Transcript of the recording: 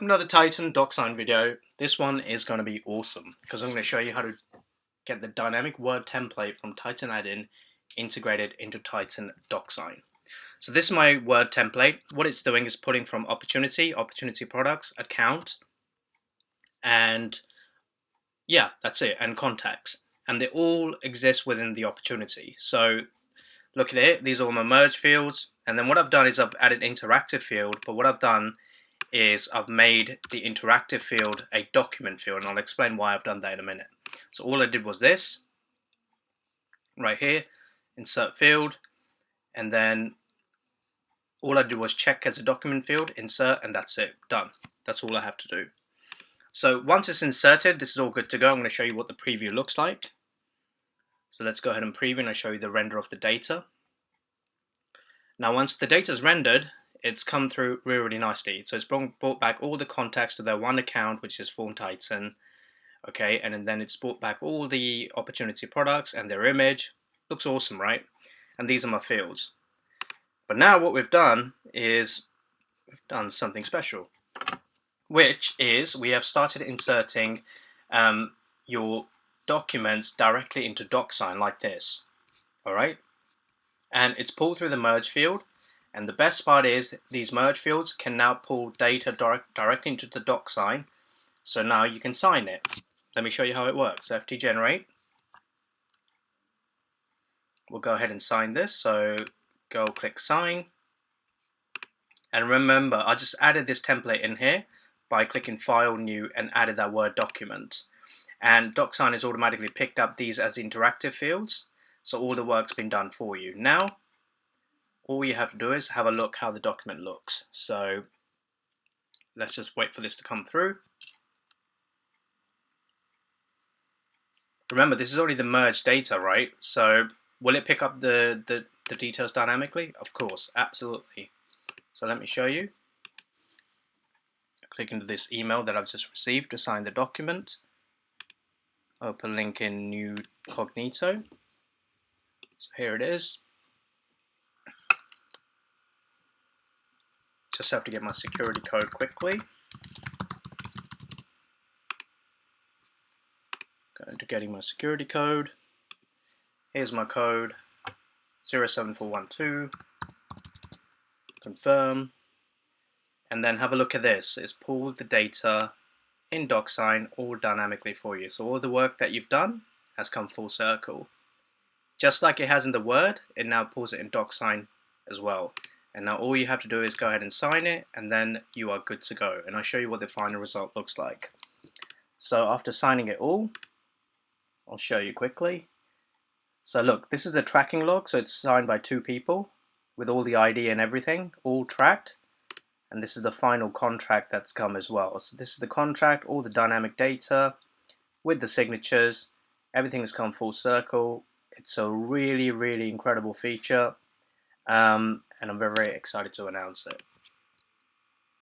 Another Titan DocuSign video. This one is going to be awesome because I'm going to show you how to get the dynamic word template from Titan add-in integrated into Titan DocuSign. So this is my word template. What it's doing is putting from opportunity products, account, and yeah, that's it, and contacts. And they all exist within the opportunity. So look at it, these are all my merge fields. And then what I've done is I've added interactive field, but what I've done is I've made the interactive field a document field, and I'll explain why I've done that in a minute. So all I did was this, right here, insert field, and then all I did was check as a document field, insert, and that's it, done. That's all I have to do. So once it's inserted, this is all good to go. I'm going to show you what the preview looks like. So let's go ahead and preview, and I'll show you the render of the data. Now once the data is rendered, it's come through really, really nicely. So it's brought back all the contacts to their one account, which is Form Titan. Okay, and then it's brought back all the opportunity products and their image. Looks awesome, right? And these are my fields. But now what we've done is we've done something special, which is we have started inserting your documents directly into DocuSign like this. All right, and it's pulled through the merge field. And the best part is these merge fields can now pull data directly into the DocuSign. So now you can sign it. Let me show you how it works. So FT generate. We'll go ahead and sign this. So go click sign. And remember, I just added this template in here by clicking file, new, and added that Word document. And DocuSign has automatically picked up these as interactive fields. So all the work's been done for you. Now, all you have to do is have a look how the document looks. So let's just wait for this to come through. Remember, this is already the merged data, right? So will it pick up the details dynamically? Of course, absolutely. So let me show you. Click into this email that I've just received to sign the document. Open link in new Cognito. So here it is. Just have to get my security code quickly. Go into getting my security code. Here's my code, 07412. Confirm. And then have a look at this. It's pulled the data in DocuSign all dynamically for you. So all the work that you've done has come full circle. Just like it has in the Word, it now pulls it in DocuSign as well. And now all you have to do is go ahead and sign it, and then you are good to go. And I'll show you what the final result looks like. So after signing it all, I'll show you quickly. So look, this is the tracking log, so it's signed by 2 people with all the ID and everything, all tracked. And this is the final contract that's come as well. So this is the contract, all the dynamic data with the signatures. Everything has come full circle. It's a really, really incredible feature. And I'm very, very excited to announce it.